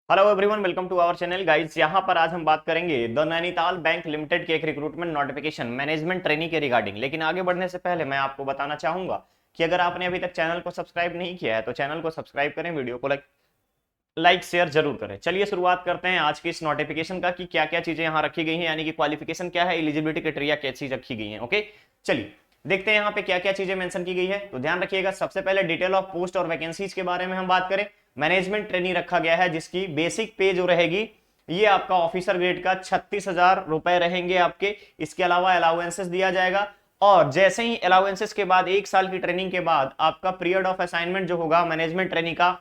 Hello everyone, welcome to our channel guys. यहाँ पर आज हम बात करेंगे द नैनीताल बैंक लिमिटेड के एक रिक्रूटमेंट नोटिफिकेशन मैनेजमेंट ट्रेनी के रिगार्डिंग। लेकिन आगे बढ़ने से पहले मैं आपको बताना चाहूंगा कि अगर आपने अभी तक चैनल को सब्सक्राइब नहीं किया है तो चैनल को सब्सक्राइब करें, वीडियो को लाइक शेयर जरूर करें। चलिए शुरुआत करते हैं आज की इस नोटिफिकेशन का कि क्या क्या चीजें यहाँ रखी गई हैं, यानी कि क्वालिफिकेशन क्या है, एलिजिबिलिटी क्राइटेरिया कैसी रखी गई है। ओके, चलिए देखते हैं यहाँ पे क्या क्या चीजें मेंशन की गई है। तो ध्यान रखिएगा, सबसे पहले डिटेल ऑफ पोस्ट और वैकेंसीज के बारे में हम बात करें। मैनेजमेंट ट्रेनी रखा गया है जिसकी बेसिक पे जो रहेगी ये आपका ऑफिसर ग्रेड का 36,000 रुपए रहेंगे आपके। इसके अलावा अलाउंसेस दिया जाएगा और जैसे ही अलाउंसेस के बाद 1 साल की ट्रेनिंग के बाद आपका पीरियड ऑफ असाइनमेंट जो होगा मैनेजमेंट ट्रेनिंग का,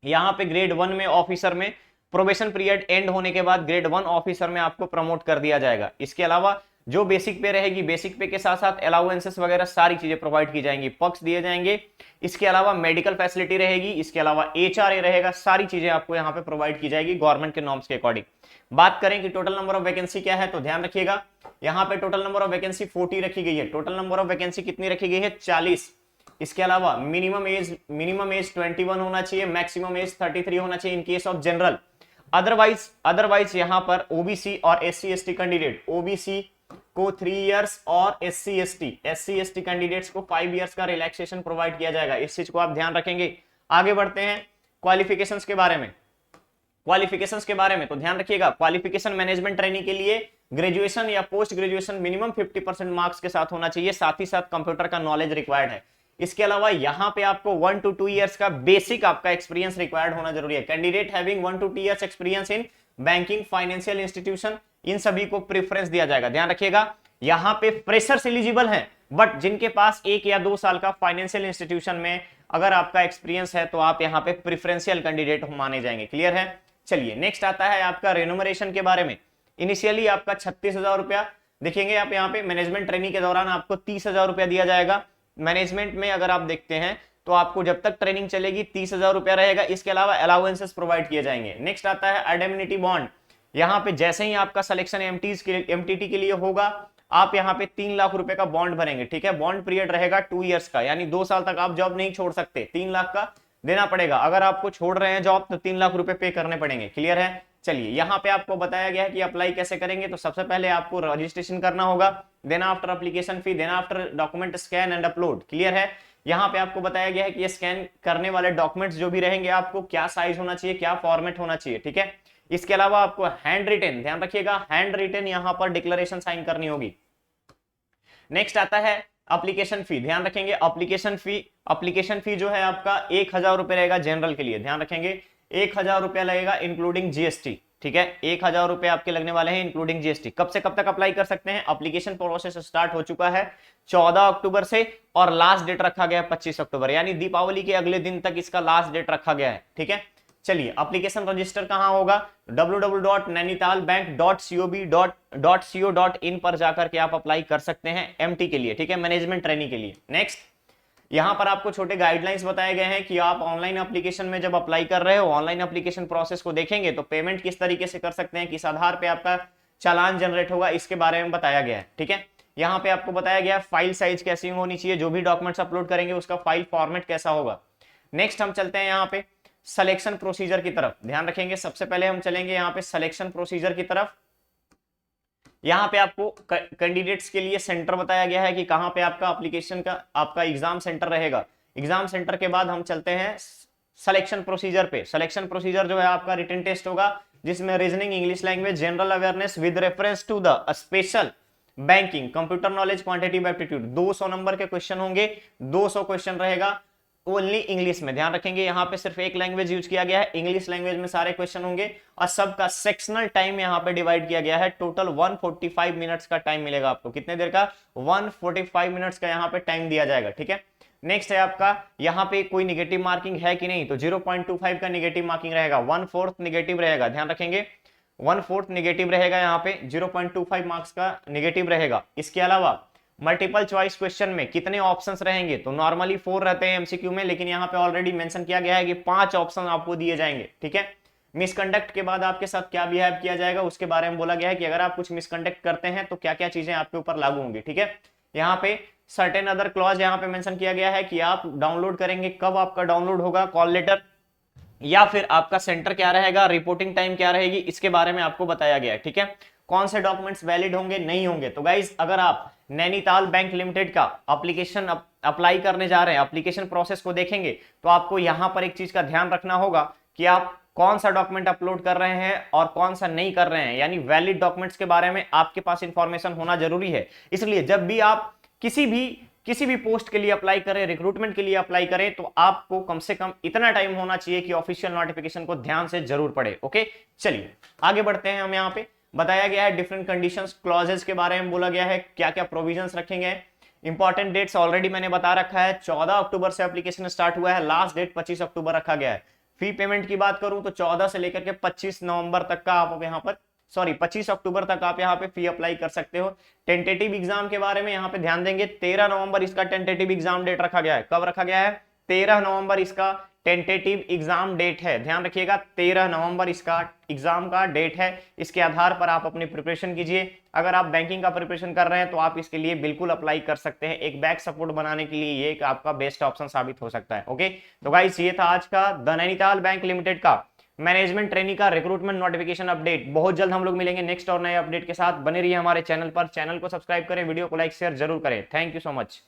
यहाँ पे ग्रेड 1 में ऑफिसर में प्रोबेशन पीरियड एंड होने के बाद ग्रेड 1 ऑफिसर में आपको प्रमोट कर दिया जाएगा। इसके अलावा जो बेसिक पे रहेगी, बेसिक पे के साथ साथ अलाउंसेस वगैरह सारी चीजें प्रोवाइड की जाएंगी, पक्ष दिए जाएंगे। इसके अलावा मेडिकल फैसिलिटी रहेगी, इसके अलावा एचआरए रहेगा, सारी चीजें आपको यहाँ पे प्रोवाइड की जाएगी गवर्नमेंट के नॉर्म्स के अकॉर्डिंग। बात करें कि टोटल नंबर ऑफ वैकेंसी क्या है, तो ध्यान रखिएगा यहाँ पे टोटल नंबर ऑफ वैकेंसी 40 रखी गई है। टोटल नंबर ऑफ वैकेंसी कितनी रखी गई है? 40। इसके अलावा मिनिमम एज 21 होना चाहिए, मैक्सिमम एज 33 होना चाहिए in case of general. Otherwise यहां पर ओबीसी और एससी एसटी कैंडिडेट, ओबीसी को 3 इयर्स और एससी एसटी कैंडिडेट्स को 5 इयर्स का रिलैक्सेशन प्रोवाइड किया जाएगा। इस चीज को आप ध्यान रखेंगे। आगे बढ़ते हैं क्वालिफिकेशंस के बारे में। तो ध्यान रखिएगा, क्वालिफिकेशन मैनेजमेंट ट्रेनिंग के लिए ग्रेजुएशन या पोस्ट ग्रेजुएशन मिनिमम 50% मार्क्स के साथ होना चाहिए, साथ ही साथ कंप्यूटर का नॉलेज रिक्वायर्ड है। इसके अलावा यहां पे आपको 1 to 2 इयर्स का बेसिक आपका एक्सपीरियंस रिक्वायर्ड होना जरूरी है। Candidate having 1 to 2 years experience in banking, financial institution, इन सभी को प्रेफरेंस दिया जाएगा। ध्यान रखिएगा, यहां पे फ्रेशर्स एलिजिबल हैं, बट जिनके पास 1 या 2 साल का फाइनेंशियल इंस्टीट्यूशन में अगर आपका एक्सपीरियंस है तो आप यहां पे प्रेफरेंशियल कैंडिडेट माने जाएंगे। क्लियर है? चलिए नेक्स्ट आता है आपका रेन्यूमरेशन के बारे में। इनिशियली आपका 36,000 रुपया देखेंगे आप यहाँ पे। मैनेजमेंट ट्रेनिंग के दौरान आपको 30,000 रुपया दिया जाएगा। मैनेजमेंट में अगर आप देखते हैं तो आपको जब तक ट्रेनिंग चलेगी 30,000 रुपया रहेगा। इसके अलावा अलाउंसेस प्रोवाइड किए जाएंगे। नेक्स्ट आता है एडेमिनिटी बॉन्ड। यहाँ पे जैसे ही आपका सिलेक्शन एमटीटी के लिए होगा, आप यहाँ पे 3 लाख रुपए का बॉन्ड भरेंगे। ठीक है, बॉन्ड पीरियड रहेगा 2 इयर्स का, यानी 2 साल तक आप जॉब नहीं छोड़ सकते। 3 लाख का देना पड़ेगा। अगर आपको छोड़ रहे हैं जॉब तो 3 लाख रुपए पे करने पड़ेंगे। क्लियर है? चलिए यहाँ पे आपको बताया गया है कि अप्लाई कैसे करेंगे। तो सबसे पहले आपको रजिस्ट्रेशन करना होगा, then after application fee, then after document scan and upload. Clear है? यहाँ पे आपको बताया गया है कि ये स्कैन करने वाले डॉक्यूमेंट्स जो भी रहेंगे आपको क्या साइज होना चाहिए, क्या फॉर्मेट होना चाहिए। ठीक है, इसके अलावा आपको हैंड रिटेन, ध्यान रखिएगा, हैंड रिटेन यहाँ पर डिक्लेरेशन साइन करनी होगी। नेक्स्ट आता है एप्लीकेशन फी। ध्यान रखेंगे, एप्लीकेशन फी जो है आपका 1,000 रुपए रहेगा जनरल के लिए। ध्यान रखेंगे 1,000 रुपया लगेगा इंक्लूडिंग जीएसटी। ठीक है, 1,000 रुपए आपके लगने वाले हैं इंक्लूडिंग जीएसटी। कब से कब तक अप्लाई कर सकते हैं? एप्लीकेशन प्रोसेस स्टार्ट हो चुका है 14 अक्टूबर से और लास्ट डेट रखा गया है 25 अक्टूबर, यानी दीपावली के अगले दिन तक इसका लास्ट डेट रखा गया है। ठीक है, चलिए एप्लीकेशन रजिस्टर कहां होगा? www.nainitalbank.co.in पर जाकर के आप अप्लाई कर सकते हैं एमटी के लिए। ठीक है, मैनेजमेंट ट्रेनिंग के लिए। नेक्स्ट, यहां पर आपको छोटे गाइडलाइंस बताए गए हैं कि आप ऑनलाइन एप्लीकेशन में जब अप्लाई कर रहे हो, ऑनलाइन एप्लीकेशन प्रोसेस को देखेंगे तो पेमेंट किस तरीके से कर सकते हैं, किस आधार पे आपका चालान जनरेट होगा, इसके बारे में बताया गया है। ठीक है, यहाँ पे आपको बताया गया फाइल साइज कैसी होनी चाहिए, जो भी डॉक्यूमेंट्स अपलोड करेंगे उसका फाइल फॉर्मेट कैसा होगा। नेक्स्ट हम चलते हैं यहाँ पे सिलेक्शन प्रोसीजर की तरफ। ध्यान रखेंगे, सबसे पहले हम चलेंगे यहाँ पे सिलेक्शन प्रोसीजर की तरफ। यहाँ पे आपको कैंडिडेट्स के लिए सेंटर बताया गया है कि कहां पे आपका एप्लीकेशन का आपका एग्जाम सेंटर रहेगा। एग्जाम सेंटर के बाद हम चलते हैं सिलेक्शन प्रोसीजर पे। सिलेक्शन प्रोसीजर जो है आपका रिटन टेस्ट होगा, जिसमें reasoning, English language, general awareness with reference to the special banking, computer knowledge, quantitative aptitude. 200 number के क्वेश्चन होंगे, 200 क्वेश्चन रहेगा ओनली इंग्लिश में। ध्यान रखेंगे यहाँ पे सिर्फ एक लैंग्वेज यूज किया गया है, इंग्लिश लैंग्वेज में सारे क्वेश्चन होंगे और सबका सेक्शनल टाइम यहाँ पे डिवाइड किया गया है। टोटल 145 मिनट्स का टाइम मिलेगा आपको। कितने देर का? 145 मिनट्स का यहाँ पे टाइम दिया जाएगा। ठीक है, नेक्स्ट है आपका यहाँ पे कोई निगेटिव मार्किंग है कि नहीं, तो 0.25 का निगेटिव मार्किंग रहेगा, 1/4 निगेटिव रहेगा। ध्यान रखेंगे 1/4 निगेटिव रहेगा, यहाँ पे 0.25 मार्क्स का निगेटिव रहेगा। इसके अलावा मल्टीपल चॉइस क्वेश्चन में कितने ऑप्शंस रहेंगे, तो नॉर्मली 4 रहते हैं एमसीक्यू में, लेकिन यहाँ पे ऑलरेडी मेंशन किया गया है कि 5 ऑप्शन आपको दिए जाएंगे। ठीक है, मिसकंडक्ट के बाद आपके साथ क्या बिहेव किया जाएगा उसके बारे में बोला गया है कि अगर आप कुछ मिसकंडक्ट करते हैं तो क्या क्या चीजें आपके ऊपर लागू होंगी। ठीक है, यहाँ पे सर्टेन अदर क्लॉज यहाँ पे मेंशन किया गया है कि आप डाउनलोड करेंगे, कब आपका डाउनलोड होगा कॉल लेटर, या फिर आपका सेंटर क्या रहेगा, रिपोर्टिंग टाइम क्या रहेगी, इसके बारे में आपको बताया गया है। ठीक है, कौन से डॉक्यूमेंट्स वैलिड होंगे, नहीं होंगे। तो गाइज अगर आप नैनीताल बैंक लिमिटेड का एप्लीकेशन अप्लाई करने जा रहे हैं, एप्लीकेशन प्रोसेस को देखेंगे, तो आपको यहां पर एक चीज का ध्यान रखना होगा कि आप कौन सा डॉक्यूमेंट अपलोड कर रहे हैं और कौन सा नहीं कर रहे हैं, यानी वैलिड डॉक्यूमेंट्स के बारे में आपके पास इंफॉर्मेशन होना जरूरी है। इसलिए जब भी आप किसी भी पोस्ट के लिए अप्लाई करें, रिक्रूटमेंट के लिए अप्लाई करें, तो आपको कम से कम इतना टाइम होना चाहिए कि ऑफिशियल नोटिफिकेशन को ध्यान से जरूर पढ़े। ओके, चलिए आगे बढ़ते हैं। हम यहाँ पे बताया गया है डिफरेंट कंडीशंस क्लॉजेस के बारे में बोला गया है, क्या क्या प्रोविजंस रखेंगे। इंपॉर्टेंट डेट्स ऑलरेडी मैंने बता रखा है, 14 अक्टूबर से एप्लीकेशन स्टार्ट हुआ है, लास्ट डेट 25 अक्टूबर रखा गया है। फी पेमेंट की बात करूं तो 14 से लेकर के 25 नवंबर तक का आप यहाँ पर 25 अक्टूबर तक आप यहाँ पे फी अप्लाई कर सकते हो। टेंटेटिव एग्जाम के बारे में यहाँ पे ध्यान देंगे, 13 नवंबर इसका टेंटेटिव एग्जाम डेट रखा गया है। कब रखा गया है? 13 नवंबर इसका टेंटेटिव एग्जाम डेट है, ध्यान रखिएगा 13 नवंबर इसका एग्जाम का डेट है। इसके आधार पर आप अपनी प्रिपरेशन कीजिए। अगर आप बैंकिंग का प्रिपरेशन कर रहे हैं तो आप इसके लिए बिल्कुल अप्लाई कर सकते हैं। एक बैक सपोर्ट बनाने के लिए ये एक आपका बेस्ट ऑप्शन साबित हो सकता है। ओके, तो गाइस ये था आज का द नैनीताल बैंक लिमिटेड का मैनेजमेंट ट्रेनी का रिक्रूटमेंट नोटिफिकेशन अपडेट। बहुत जल्द हम लोग मिलेंगे नेक्स्ट और नए अपडेट के साथ। बने रहिए हमारे चैनल पर, चैनल को सब्सक्राइब करें, वीडियो को लाइक शेयर जरूर करें। Thank you so much.